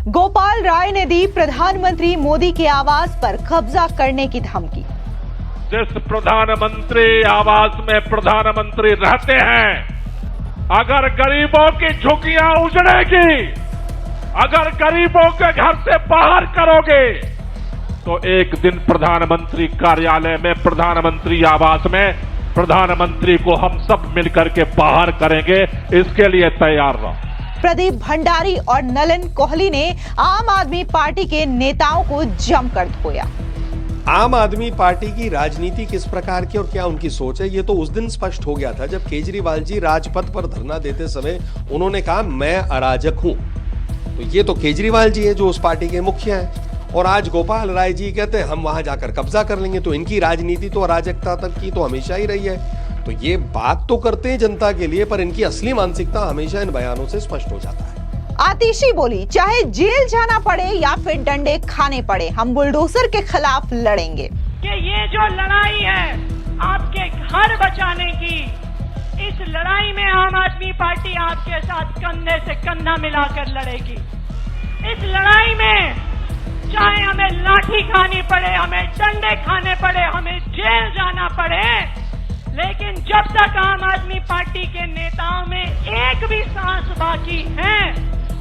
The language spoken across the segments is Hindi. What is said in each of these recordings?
गोपाल राय ने दी प्रधानमंत्री मोदी के आवास पर कब्जा करने की धमकी। जिस प्रधानमंत्री आवास में प्रधानमंत्री रहते हैं, अगर गरीबों की झुग्गियां उजड़ेगी, अगर गरीबों के घर से बाहर करोगे, तो एक दिन प्रधानमंत्री कार्यालय में, प्रधानमंत्री आवास में प्रधानमंत्री को हम सब मिलकर के बाहर करेंगे। इसके लिए तैयार रहो। प्रदीप भंडारी और नलन कोहली ने आम आदमी पार्टी के नेताओं को जमकर धोया। आम आदमी पार्टी की राजनीति किस प्रकार की और क्या उनकी सोच है, ये तो उस दिन स्पष्ट हो गया था जब केजरीवाल जी राजपथ पर धरना देते समय उन्होंने कहा मैं अराजक हूं। तो ये तो केजरीवाल जी है जो उस पार्टी के मुखिया हैं, और आज गोपाल राय जी कहते हैं हम वहां जाकर कब्जा कर लेंगे। तो इनकी राजनीति तो अराजकता तक की तो हमेशा ही रही है। तो ये बात तो करते हैं जनता के लिए, पर इनकी असली मानसिकता हमेशा इन बयानों से स्पष्ट हो जाता है। आतिशी बोली, चाहे जेल जाना पड़े या फिर डंडे खाने पड़े, हम बुलडोजर के खिलाफ लड़ेंगे। कि ये जो लड़ाई है आपके घर बचाने की, इस लड़ाई में आम आदमी पार्टी आपके साथ कंधे से कंधा मिलाकर लड़ेगी। इस लड़ाई में चाहे हमें लाठी खानी पड़े, हमें डंडे खाने पड़े, हमें जेल जाना पड़े, लेकिन जब तक आम आदमी पार्टी के नेताओं में एक भी सांस बाकी है,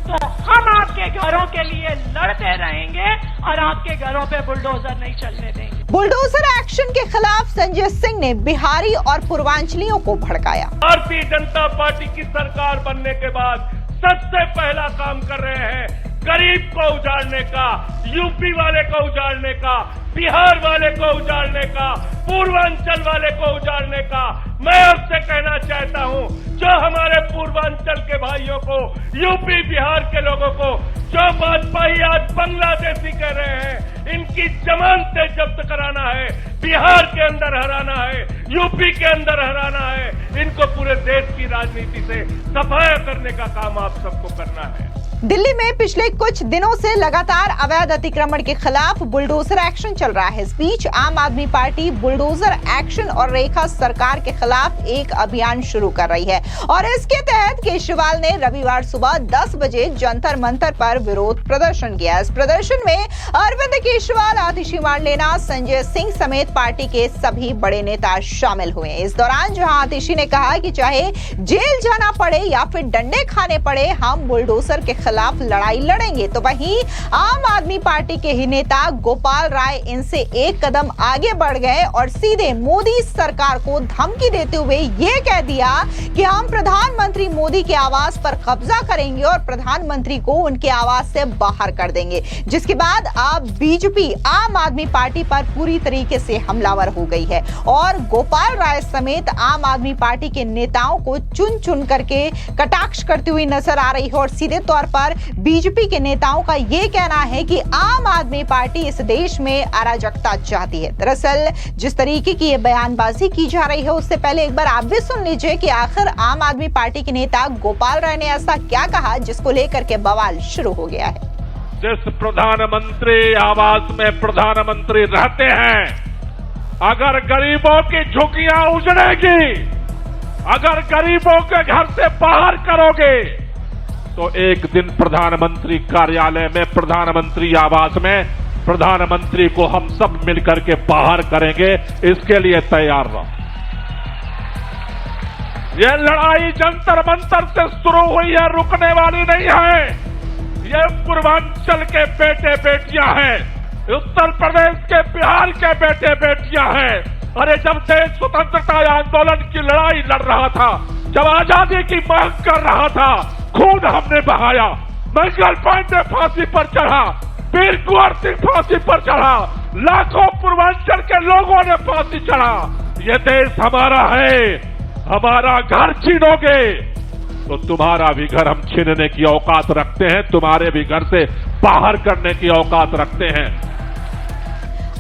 तो हम आपके घरों के लिए लड़ते रहेंगे और आपके घरों पे बुलडोजर नहीं चलने देंगे। बुलडोजर एक्शन के खिलाफ संजय सिंह ने बिहारी और पूर्वांचलियों को भड़काया। भारतीय जनता पार्टी की सरकार बनने के बाद सबसे पहला काम कर रहे हैं गरीब को उजाड़ने का, यूपी वाले को उजाड़ने का, बिहार वाले को उजाड़ने का, पूर्वांचल वाले को उजाड़ने का। मैं आपसे कहना चाहता हूं, जो हमारे पूर्वांचल के भाइयों को, यूपी बिहार के लोगों को, जो वाजपेयी आज बांग्लादेशी कह रहे हैं, इनकी जमानतें जब्त कराना है, बिहार के अंदर हराना है, यूपी के अंदर हराना है, इनको पूरे देश की राजनीति से सफाया करने का काम आप सबको करना है। दिल्ली में पिछले कुछ दिनों से लगातार अवैध अतिक्रमण के खिलाफ बुलडोजर एक्शन चल रहा है। इस बीच आम आदमी पार्टी बुलडोजर एक्शन और रेखा सरकार के खिलाफ एक अभियान शुरू कर रही है, और इसके तहत केजरीवाल ने रविवार सुबह 10 बजे जंतर मंतर पर विरोध प्रदर्शन किया। इस प्रदर्शन में अरविंद केजरीवाल, आतिशी मारलेना, संजय सिंह समेत पार्टी के सभी बड़े नेता शामिल हुए। इस दौरान जहां आतिशी ने कहा कि चाहे जेल जाना पड़े या फिर डंडे खाने पड़े, हम बुलडोजर के खिलाफ लड़ाई लड़ेंगे, तो वहीं आम आदमी पार्टी के ही नेता गोपाल राय इनसे एक कदम आगे बढ़ गए और सीधे मोदी सरकार को धमकी देते हुए यह कह दिया कि हम प्रधानमंत्री मोदी के आवास पर कब्जा करेंगे और प्रधानमंत्री को उनके आवास से बाहर कर देंगे। जिसके बाद अब बीजेपी आम आदमी पार्टी पर पूरी तरीके से हमलावर हो गई है और गोपाल राय समेत आम आदमी पार्टी के नेताओं को चुन चुन करके कटाक्ष करती हुई नजर आ रही है। और सीधे तौर पर बीजेपी के नेताओं का यह कहना है कि आम आदमी पार्टी इस देश में अराजकता चाहती है। दरअसल जिस तरीके की ये बयानबाजी की जा रही है, उससे पहले एक बार आप भी सुन लीजिए कि आखिर आम आदमी पार्टी के नेता गोपाल राय ने ऐसा क्या कहा जिसको लेकर के बवाल शुरू हो गया है। जिस प्रधानमंत्री आवास में प्रधानमंत्री रहते हैं, अगर गरीबों की झुग्गियां उजड़ेगी, अगर गरीबों के घर से बाहर करोगे, तो एक दिन प्रधानमंत्री कार्यालय में, प्रधानमंत्री आवास में प्रधानमंत्री को हम सब मिलकर के बाहर करेंगे। इसके लिए तैयार रहो। यह लड़ाई जंतर मंतर से शुरू हुई है, रुकने वाली नहीं है। ये पूर्वांचल के बेटे बेटियां हैं, उत्तर प्रदेश के, बिहार के बेटे बेटियां हैं। अरे जब देश स्वतंत्रता आंदोलन की लड़ाई लड़ रहा था, जब आजादी की मांग कर रहा था, खून हमने बहाया, मंगल पांडे फांसी पर चढ़ा, वीर कुंवर सिंह फांसी पर चढ़ा, लाखों पूर्वांचल के लोगों ने फांसी चढ़ा। ये देश हमारा है, हमारा घर छीनोगे तो तुम्हारा भी घर हम छीनने की औकात रखते हैं, तुम्हारे भी घर से बाहर करने की औकात रखते हैं।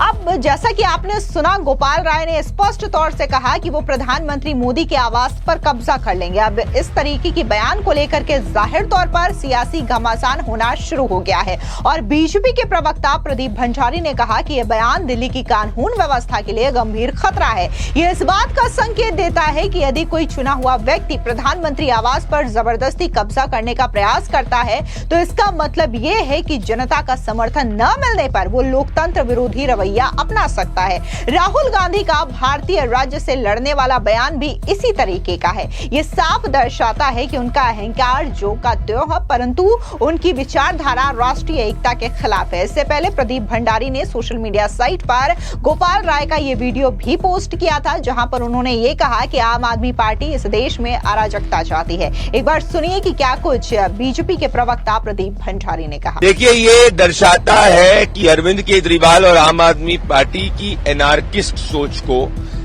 अब अब जैसा कि आपने सुना, गोपाल राय ने स्पष्ट तौर से कहा कि वो प्रधानमंत्री मोदी के आवास पर कब्जा कर लेंगे। अब इस तरीके की बयान को लेकर के जाहिर तौर पर सियासी घमासान होना शुरू हो गया है और बीजेपी के प्रवक्ता प्रदीप भंडारी ने कहा कि यह बयान दिल्ली की कानून व्यवस्था के लिए गंभीर खतरा है। यह इस बात का संकेत देता है कि यदि कोई चुना हुआ व्यक्ति प्रधानमंत्री आवास पर जबरदस्ती कब्जा करने का प्रयास करता है तो इसका मतलब ये है कि जनता का समर्थन न मिलने पर वो लोकतंत्र विरोधी रवैया अपना सकता है। राहुल गांधी का भारतीय राज्य से लड़ने वाला बयान भी इसी तरीके का है। ये साफ दर्शाता है कि उनका अहंकार जो का त्यों है, परंतु उनकी विचारधारा राष्ट्रीय एकता के खिलाफ है। इससे पहले प्रदीप भंडारी ने सोशल मीडिया साइट पर गोपाल राय का ये वीडियो भी पोस्ट किया था, जहां पर उन्होंने ये कहा कि आम आदमी पार्टी इस देश में अराजकता चाहती है। एक बार सुनिए कि क्या कुछ बीजेपी के प्रवक्ता प्रदीप भंडारी ने कहा। देखिए, ये दर्शाता है कि अरविंद केजरीवाल और आम आदमी पार्टी की एनार्किस्ट सोच को,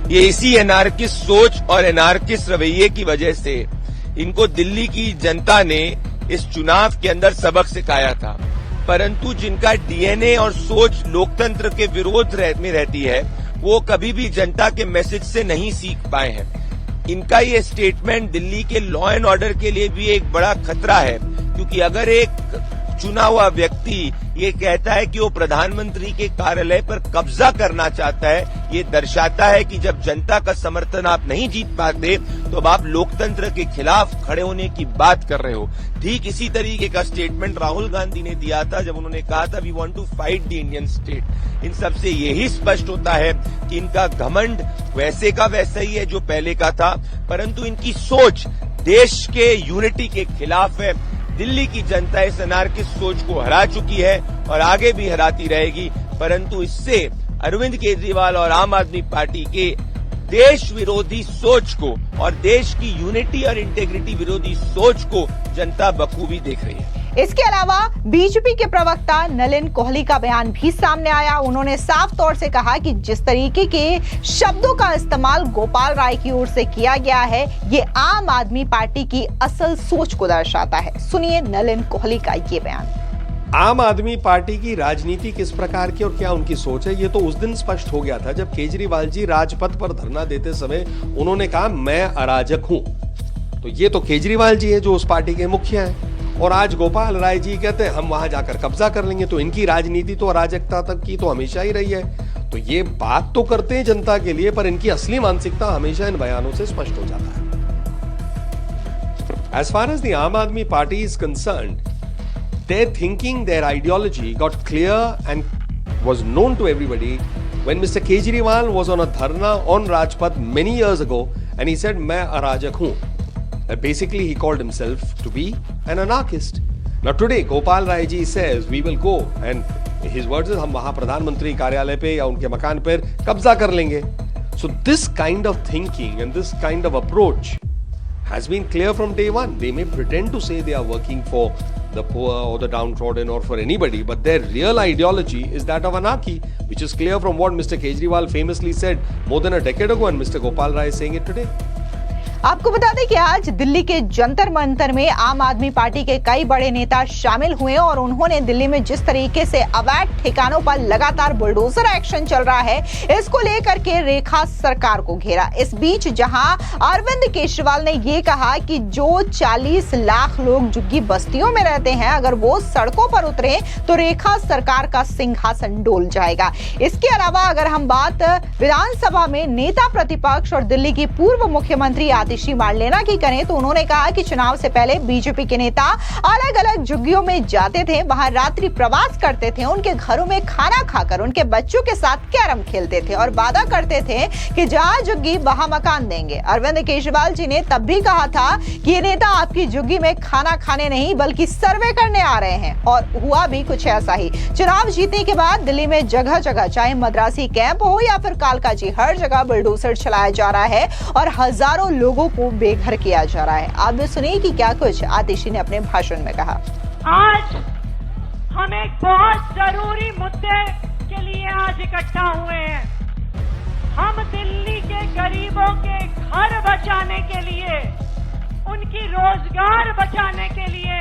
ये इसी एनार्किस्ट सोच और एनार्किस्ट रवैये की वजह से इनको दिल्ली की जनता ने इस चुनाव के अंदर सबक सिखाया था। परंतु जिनका डीएनए और सोच लोकतंत्र के विरोध में रहती है, वो कभी भी जनता के मैसेज से नहीं सीख पाए हैं। इनका ये स्टेटमेंट दिल्ली के लॉ एंड ऑर्डर के लिए भी एक बड़ा खतरा है, क्योंकि अगर एक चुना हुआ व्यक्ति ये कहता है कि वो प्रधानमंत्री के कार्यालय पर कब्जा करना चाहता है, ये दर्शाता है कि जब जनता का समर्थन आप नहीं जीत पाते तो अब आप लोकतंत्र के खिलाफ खड़े होने की बात कर रहे हो। ठीक इसी तरीके का स्टेटमेंट राहुल गांधी ने दिया था जब उन्होंने कहा था we want to fight the Indian state. इन सबसे यही स्पष्ट होता है कि इनका घमंड वैसे का वैसा ही है जो पहले का था, परंतु इनकी सोच देश के यूनिटी के खिलाफ है। दिल्ली की जनता इस अनार्किस्ट सोच को हरा चुकी है और आगे भी हराती रहेगी, परंतु इससे अरविंद केजरीवाल और आम आदमी पार्टी के देश विरोधी सोच को और देश की यूनिटी और इंटेग्रिटी विरोधी सोच को जनता बखूबी देख रही है। इसके अलावा बीजेपी के प्रवक्ता नलिन कोहली का बयान भी सामने आया। उन्होंने साफ तौर से कहा कि जिस तरीके के शब्दों का इस्तेमाल गोपाल राय की ओर से किया गया है, ये आम आदमी पार्टी की असल सोच को दर्शाता है। सुनिए नलिन कोहली का ये बयान। आम आदमी पार्टी की राजनीति किस प्रकार की और क्या उनकी सोच है, ये तो उस दिन स्पष्ट हो गया था जब केजरीवाल जी राजपथ पर धरना देते समय उन्होंने कहा मैं अराजक हूं। तो ये तो केजरीवाल जी है जो उस पार्टी के मुखिया हैं, और आज गोपाल राय जी कहते हैं हम वहां जाकर कब्जा कर लेंगे। तो इनकी राजनीति तो अराजकता तक की तो हमेशा ही रही है। तो ये बात तो करते हैं जनता के लिए, पर इनकी असली मानसिकता हमेशा इन बयानों से स्पष्ट हो जाता है। As far as the Aam Aadmi Party is concerned, their thinking, their ideology got clear and was known to everybody when Mr. Kejriwal was on a dharna on Rajpath many years ago and he said मैं अराजक हूं। Basically, he called himself to be an anarchist. Now today, Gopal Rai ji says we will go and his words is हम वहां प्रधानमंत्री कार्यालय पे या उनके मकान पर कब्जा कर लेंगे। So this kind of thinking and this kind of approach has been clear from day one. They may pretend to say they are working for the poor or the downtrodden or for anybody, but their real ideology is that of anarchy, which is clear from what Mr. Kejriwal famously said more than a decade ago, and Mr. Gopal Rai is saying it today. आपको बता दें कि आज दिल्ली के जंतर मंतर में आम आदमी पार्टी के कई बड़े नेता शामिल हुए और उन्होंने दिल्ली में जिस तरीके से अवैध ठिकानों पर लगातार बुलडोजर एक्शन चल रहा है, इसको लेकर के रेखा सरकार को घेरा। इस बीच जहां अरविंद केजरीवाल ने ये कहा कि जो 40 लाख लोग झुग्गी बस्तियों में रहते हैं, अगर वो सड़कों पर उतरे तो रेखा सरकार का सिंहासन डोल जाएगा। इसके अलावा अगर हम बात विधानसभा में नेता प्रतिपक्ष और दिल्ली की पूर्व मुख्यमंत्री आतिशी मार्लेना की करें तो उन्होंने कहा कि चुनाव से पहले बीजेपी के नेता अलग अलग झुग्गियों में जाते थे, वहां रात्रि प्रवास करते थे, उनके घरों में खाना खाकर उनके बच्चों के साथ कैरम खेलते थे और वादा करते थे कि जहां झुग्गी वहां मकान देंगे। अरविंद केजरीवाल जी ने तब भी कहा था कि ये नेता आपकी झुग्गी में खाना खाने नहीं बल्कि सर्वे करने आ रहे हैं, और हुआ भी कुछ ऐसा ही। चुनाव जीतने के बाद दिल्ली में जगह जगह चाहे मद्रासी कैंप हो या फिर कालका जी, हर जगह बुलडोजर चलाया जा रहा है और हजारों लोगों को बेघर किया जा रहा है। आप भी सुनिए कि क्या कुछ आतिशी ने अपने भाषण में कहा। आज हम एक बहुत जरूरी मुद्दे के लिए आज इकट्ठा हुए हैं। हम दिल्ली के गरीबों के घर बचाने के लिए, उनकी रोजगार बचाने के लिए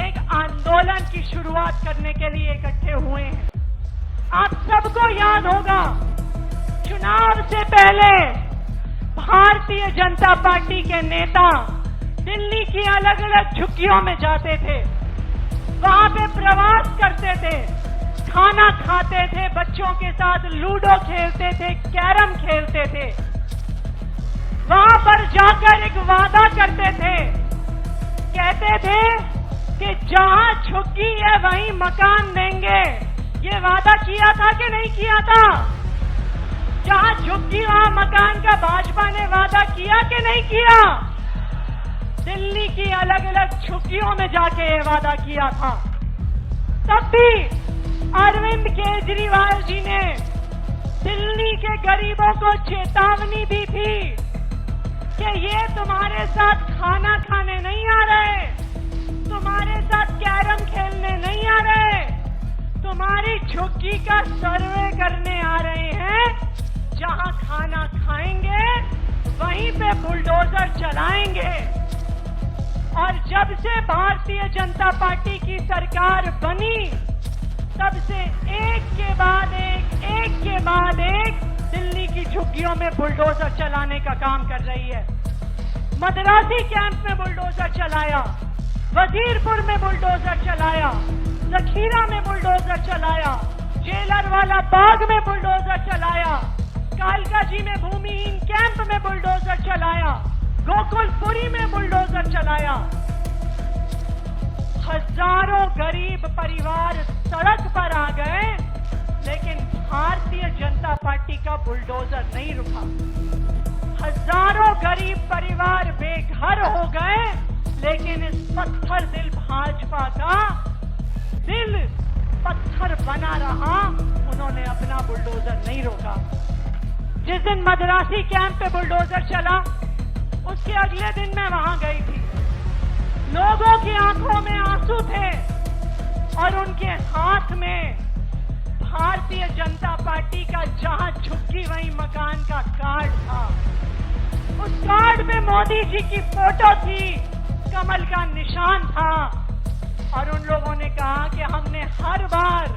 एक आंदोलन की शुरुआत करने के लिए इकट्ठे हुए हैं। आप सबको याद होगा, चुनाव से पहले भारतीय जनता पार्टी के नेता दिल्ली की अलग अलग झुग्गियों में जाते थे, वहां पे प्रवास करते थे, खाना खाते थे, बच्चों के साथ लूडो खेलते थे, कैरम खेलते थे। वहां पर जाकर एक वादा करते थे, कहते थे कि जहां झुग्गी है वहीं मकान देंगे। ये वादा किया था कि नहीं किया था? जहां झुग्गी वहां मकान का भाजपा ने वादा किया कि नहीं किया? दिल्ली की अलग अलग झुग्गियों में जाके ये वादा किया था। तब भी अरविंद केजरीवाल जी ने दिल्ली के गरीबों को चेतावनी दी थी कि ये तुम्हारे साथ खाना खाने नहीं आ रहे, तुम्हारे साथ कैरम खेलने नहीं आ रहे, तुम्हारी झुग्गी का सर्वे करने आ रहे हैं। जहां खाना खाएंगे वहीं पे बुलडोजर चलाएंगे। और जब से भारतीय जनता पार्टी की सरकार बनी, तब से एक के बाद एक दिल्ली की झुग्गियों में बुलडोजर चलाने का काम कर रही है। मद्रासी कैंप में बुलडोजर चलाया, वजीरपुर में बुलडोजर चलाया, जखीरा में बुलडोजर चलाया, जेलरवाला बाग में बुलडोजर चलाया, कालकाजी में भूमिहीन कैंप में बुलडोजर चलाया, गोकुलपुरी में बुलडोजर चलाया। हजारों गरीब परिवार सड़क पर आ गए, लेकिन भारतीय जनता पार्टी का बुलडोजर नहीं रुका। हजारों गरीब परिवार बेघर हो गए, लेकिन इस पत्थर दिल भाजपा का दिल पत्थर बना रहा, उन्होंने अपना बुलडोजर नहीं रोका। जिस दिन मद्रासी कैंप पे बुलडोजर चला, उसके अगले दिन मैं वहां गई थी। लोगों की आंखों में आंसू थे और उनके हाथ में भारतीय जनता पार्टी का जहां झुग्गी वहीं मकान का कार्ड था। उस कार्ड पे मोदी जी की फोटो थी, कमल का निशान था। और उन लोगों ने कहा कि हमने हर बार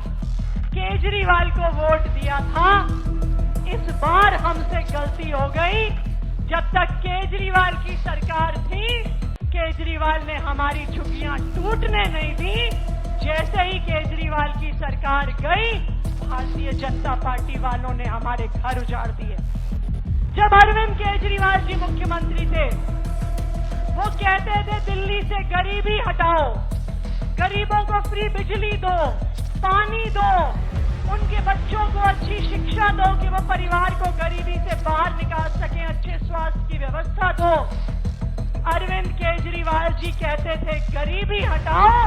केजरीवाल को वोट दिया था, इस बार हमसे गलती हो गई। जब तक केजरीवाल की सरकार थी, केजरीवाल ने हमारी झुग्गियां टूटने नहीं दी। जैसे ही केजरीवाल की सरकार गई, भारतीय जनता पार्टी वालों ने हमारे घर उजाड़ दिए। जब अरविंद केजरीवाल जी मुख्यमंत्री थे, वो कहते थे दिल्ली से गरीबी हटाओ, गरीबों को फ्री बिजली दो, पानी दो, उनके बच्चों को अच्छी शिक्षा दो कि वो परिवार को गरीबी से बाहर निकाल सकें, अच्छे स्वास्थ्य की व्यवस्था दो। अरविंद केजरीवाल जी कहते थे गरीबी हटाओ।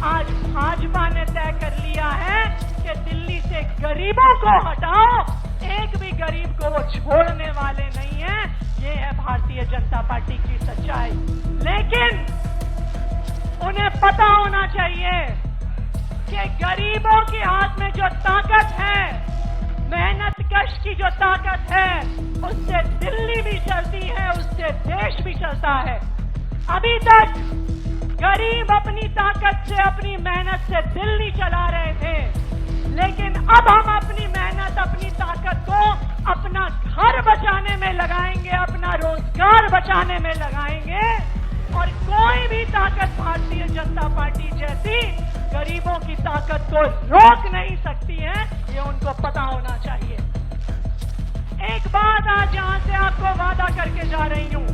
आज भाजपा ने तय कर लिया है कि दिल्ली से गरीबों को हटाओ, एक भी गरीब को वो छोड़ने वाले नहीं है। ये है भारतीय जनता पार्टी की सच्चाई। लेकिन उन्हें पता होना चाहिए कि गरीबों के हाथ में जो ताकत है, मेहनत कश की जो ताकत है, उससे दिल्ली भी चलती है, उससे देश भी चलता है। अभी तक गरीब अपनी ताकत से, अपनी मेहनत से दिल्ली चला रहे थे, लेकिन अब हम अपनी मेहनत, अपनी ताकत को अपना घर बचाने में लगाएंगे, अपना रोजगार बचाने में लगाएंगे। और कोई भी ताकत भारतीय जनता पार्टी जैसी गरीबों की ताकत को रोक नहीं सकती है, ये उनको पता होना चाहिए। एक बात आज यहां से आपको वादा करके जा रही हूं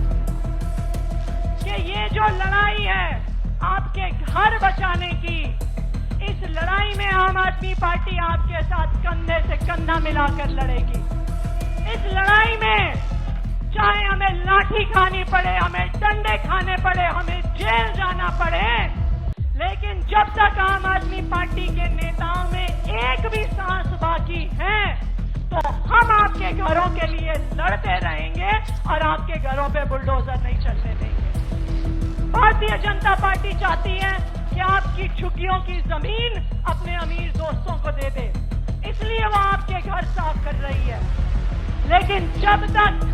कि ये जो लड़ाई है आपके घर बचाने की, इस लड़ाई में आम आदमी पार्टी आपके साथ कंधे से कंधा मिलाकर लड़ेगी। इस लड़ाई में चाहे हमें लाठी खानी पड़े, हमें डंडे खाने पड़े, हमें जेल जाना पड़े, लेकिन जब तक आम आदमी पार्टी के नेताओं में एक भी सांस बाकी है, तो हम आपके घरों के लिए लड़ते रहेंगे और आपके घरों पे बुलडोजर नहीं चलने देंगे। भारतीय जनता पार्टी चाहती है कि आपकी झुग्गियों की जमीन अपने अमीर दोस्तों को दे दे, इसलिए वो आपके घर साफ कर रही है। लेकिन जब तक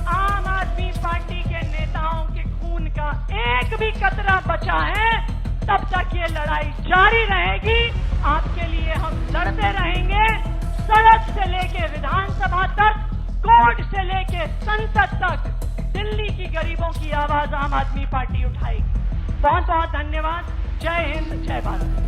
आम आदमी पार्टी के नेताओं के खून का एक भी कतरा बचा है, तब तक ये लड़ाई जारी रहेगी। आपके लिए हम लड़ते रहेंगे, सड़क से लेके विधानसभा तक, कोर्ट से लेके संसद तक दिल्ली की गरीबों की आवाज आम आदमी पार्टी उठाएगी। बहुत बहुत धन्यवाद। जय हिंद, जय भारत।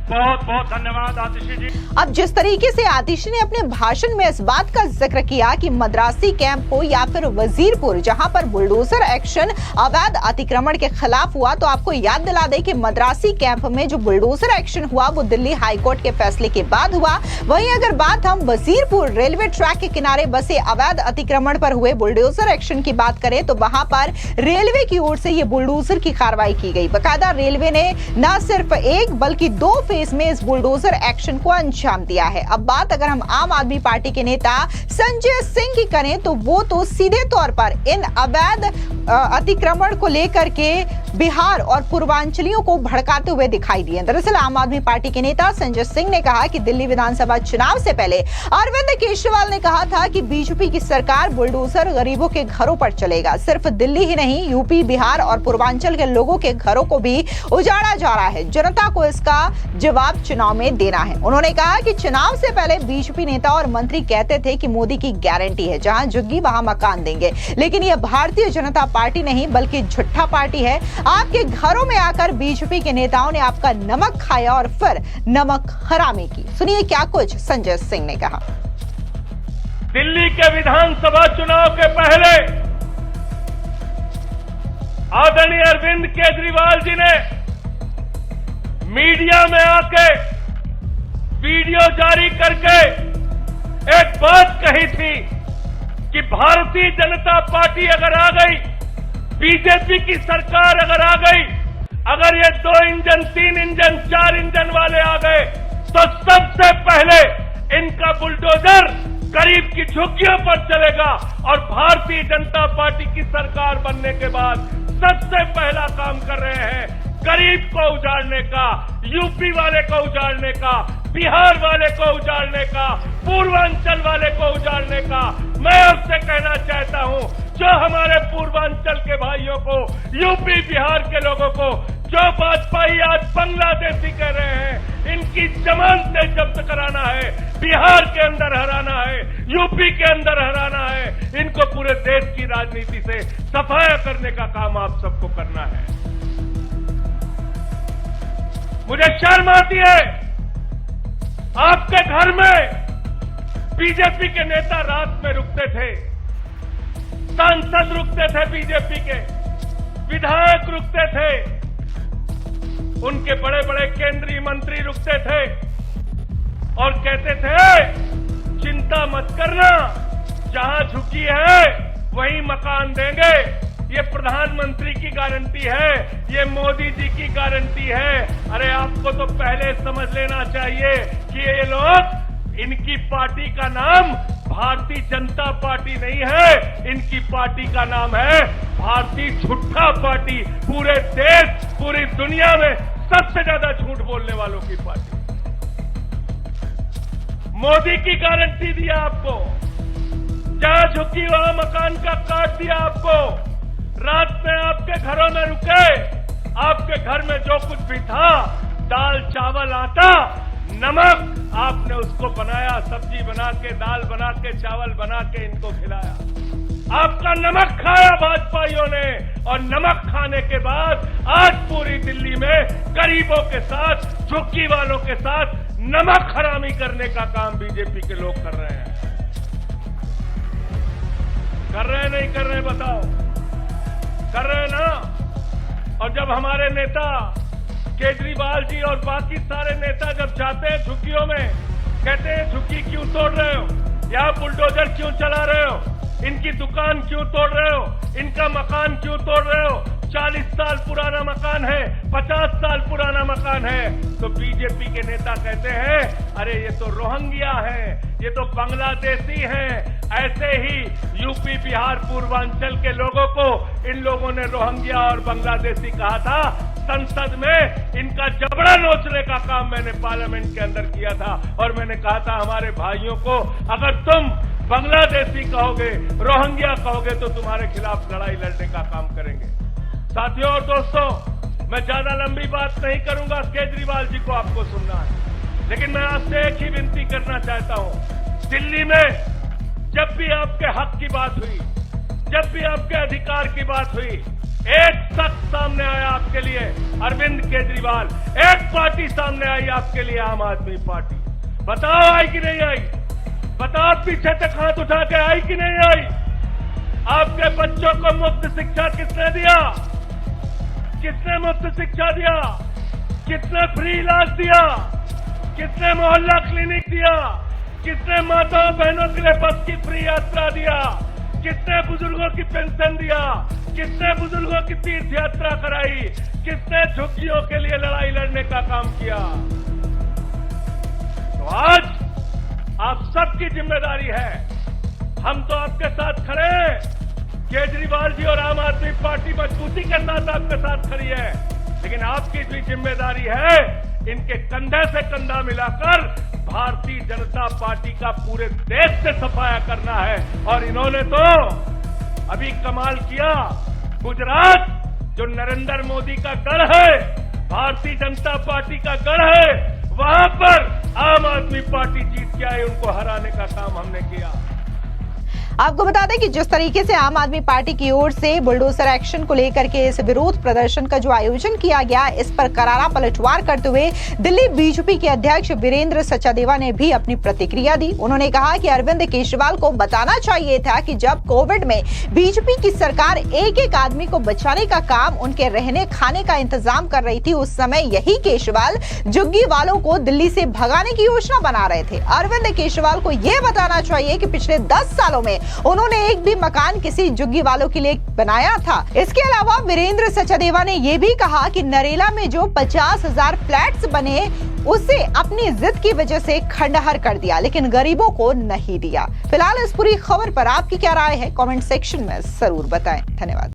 बहुत बहुत धन्यवाद आतिशी जी। अब जिस तरीके से आतिशी ने अपने भाषण में इस बात का जिक्र किया कि मद्रासी कैंप हो या फिर वजीरपुर, जहां पर बुलडोजर एक्शन अवैध अतिक्रमण के खिलाफ हुआ, तो आपको याद दिला दें कि मद्रासी कैंप में जो बुलडोजर एक्शन हुआ वो दिल्ली हाईकोर्ट के फैसले के बाद हुआ। वहीं अगर बात हम वजीरपुर रेलवे ट्रैक के किनारे बसे अवैध अतिक्रमण पर हुए बुलडोजर एक्शन की बात करें तो वहां पर रेलवे की ओर से ये बुलडोजर की कार्रवाई की गई। बकायदा रेलवे ने न सिर्फ एक बल्कि 2 फेज में इस बुलडोजर एक्शन को अंजाम दिया है। अब बात अगर हम आम आदमी पार्टी के नेता संजय सिंह की करें तो वो तो सीधे तौर पर इन अवैध अतिक्रमण को लेकर के बिहार और पूर्वांचलियों को भड़काते हुए दिखाई दिए। दरअसल आम आदमी पार्टी के नेता संजय सिंह ने कहा कि दिल्ली विधानसभा चुनाव से पहले अरविंद केजरीवाल ने कहा था कि बीजेपी की सरकार बुलडोजर गरीबों के घरों पर चलेगा। सिर्फ दिल्ली ही नहीं, यूपी, बिहार और पूर्वांचल के लोगों के घरों को भी उजाड़ा जा रहा है। जनता को इसका जवाब चुनाव में देना है। उन्होंने कहा कि चुनाव से पहले बीजेपी नेता और मंत्री कहते थे कि मोदी की गारंटी है, जहां झुग्गी वहां मकान देंगे, लेकिन यह भारतीय जनता पार्टी नहीं बल्कि झूठा पार्टी है। आपके घरों में आकर बीजेपी के नेताओं ने आपका नमक खाया और फिर नमक हरामी की। सुनिए क्या कुछ संजय सिंह ने कहा। दिल्ली के विधानसभा चुनाव के पहले आदरणीय अरविंद केजरीवाल जी ने मीडिया में आके वीडियो जारी करके एक बात कही थी कि भारतीय जनता पार्टी अगर आ गई, बीजेपी की सरकार अगर आ गई, अगर ये 2 इंजन, 3 इंजन, 4 इंजन वाले आ गए तो सबसे पहले इनका बुलडोजर गरीब की झुग्गियों पर चलेगा। और भारतीय जनता पार्टी की सरकार बनने के बाद सबसे पहला काम कर रहे हैं गरीब को उजाड़ने का, यूपी वाले को उजाड़ने का, बिहार वाले को उजाड़ने का, पूर्वांचल वाले को उजाड़ने का। मैं आपसे कहना चाहता हूं, जो हमारे पूर्वांचल के भाइयों को, यूपी बिहार के लोगों को जो वाजपेयी आज बांग्लादेशी कह रहे हैं, इनकी जमानतें जब्त कराना है, बिहार के अंदर हराना है, यूपी के अंदर हराना है, इनको पूरे देश की राजनीति से सफाया करने का काम आप सबको करना है। मुझे शर्म आती है, आपके घर में बीजेपी के नेता रात में रुकते थे, सांसद रुकते थे, बीजेपी के विधायक रुकते थे, उनके बड़े बड़े केंद्रीय मंत्री रुकते थे और कहते थे चिंता मत करना, जहां झुकी है वहीं मकान देंगे, ये प्रधानमंत्री की गारंटी है, ये मोदी जी की गारंटी है। अरे आपको तो पहले समझ लेना चाहिए कि ये लोग, इनकी पार्टी का नाम भारतीय जनता पार्टी नहीं है, इनकी पार्टी का नाम है भारतीय झूठा पार्टी। पूरे देश, पूरी दुनिया में सबसे ज्यादा झूठ बोलने वालों की पार्टी। मोदी की गारंटी दिया आपको, जहां झुकी वहां मकान का काट दिया आपको, रात में आपके घरों में रुके, आपके घर में जो कुछ भी था, दाल चावल आटा नमक, आपने उसको बनाया, सब्जी बना के, दाल बना के, चावल बना के इनको खिलाया। आपका नमक खाया भाजपाइयों ने, और नमक खाने के बाद आज पूरी दिल्ली में गरीबों के साथ, झुग्गी वालों के साथ नमक हरामी करने का काम बीजेपी के लोग कर रहे हैं। कर रहे हैं नहीं कर रहे, बताओ? कर रहे हैं ना। और जब हमारे नेता केजरीवाल जी और बाकी सारे नेता जब जाते हैं झुग्गियों में, कहते हैं झुग्गी क्यों तोड़ रहे हो, यहाँ बुलडोजर क्यों चला रहे हो, इनकी दुकान क्यों तोड़ रहे हो, इनका मकान क्यों तोड़ रहे हो, 40 साल पुराना मकान है, 50 साल पुराना मकान है, तो बीजेपी के नेता कहते हैं अरे ये तो रोहिंग्या हैं, ये तो बांग्लादेशी हैं। ऐसे ही यूपी बिहार पूर्वांचल के लोगों को इन लोगों ने रोहिंग्या और बांग्लादेशी कहा था। संसद में इनका जबड़ा नोचने का काम मैंने पार्लियामेंट के अंदर किया था, और मैंने कहा था हमारे भाइयों को, अगर तुम बांग्लादेशी कहोगे, रोहिंग्या कहोगे, तो तुम्हारे खिलाफ लड़ाई लड़ने का काम करेंगे। साथियों और दोस्तों, मैं ज्यादा लंबी बात नहीं करूंगा, केजरीवाल जी को आपको सुनना है, लेकिन मैं आपसे एक ही विनती करना चाहता हूं। दिल्ली में जब भी आपके हक की बात हुई, जब भी आपके अधिकार की बात हुई, एक शख्स सामने आया आपके लिए, अरविंद केजरीवाल। एक पार्टी सामने आई आपके लिए, आम आदमी पार्टी। बताओ आई कि नहीं आई? बताओ पीछे तक हाथ उठा के आई कि नहीं आई? आपके बच्चों को मुफ्त शिक्षा किसने दिया? किसने मुफ्त शिक्षा दिया? किसने फ्री इलाज दिया? किसने मोहल्ला क्लिनिक दिया? किसने माताओं बहनों के लिए बस की फ्री यात्रा दिया? किसने बुजुर्गों की पेंशन दिया? किसने बुजुर्गों की तीर्थ यात्रा कराई? किसने झुग्गियों के लिए लड़ाई लड़ने का काम किया? तो आज आप सबकी जिम्मेदारी है, हम तो आपके साथ खड़े हैं। केजरीवाल जी और आम आदमी पार्टी मजबूती के साथ आपके साथ खड़ी है, लेकिन आपकी भी जिम्मेदारी है इनके कंधे से कंधा मिलाकर भारतीय जनता पार्टी का पूरे देश से सफाया करना है। और इन्होंने तो अभी कमाल किया, गुजरात जो नरेंद्र मोदी का गढ़ है, भारतीय जनता पार्टी का गढ़ है, वहां पर आम आदमी पार्टी जीत के आई, उनको हराने का काम हमने किया। आपको बता दें कि जिस तरीके से आम आदमी पार्टी की ओर से बुलडोजर एक्शन को लेकर के इस विरोध प्रदर्शन का जो आयोजन किया गया, इस पर करारा पलटवार करते हुए दिल्ली बीजेपी के अध्यक्ष वीरेंद्र सचदेवा ने भी अपनी प्रतिक्रिया दी। उन्होंने कहा कि अरविंद केजरीवाल को बताना चाहिए था कि जब कोविड में बीजेपी की सरकार एक एक आदमी को बचाने का काम, उनके रहने खाने का इंतजाम कर रही थी, उस समय यही केजरीवाल झुग्गी वालों को दिल्ली से भगाने की योजना बना रहे थे। अरविंद केजरीवाल को यह बताना चाहिए कि पिछले 10 सालों में उन्होंने एक भी मकान किसी झुग्गी वालों के लिए बनाया था। इसके अलावा वीरेंद्र सचदेवा ने यह भी कहा कि नरेला में जो 50,000 फ्लैट्स बने, उसे अपनी जिद की वजह से खंडहर कर दिया, लेकिन गरीबों को नहीं दिया। फिलहाल इस पूरी खबर पर आपकी क्या राय है, कमेंट सेक्शन में जरूर बताएं। धन्यवाद।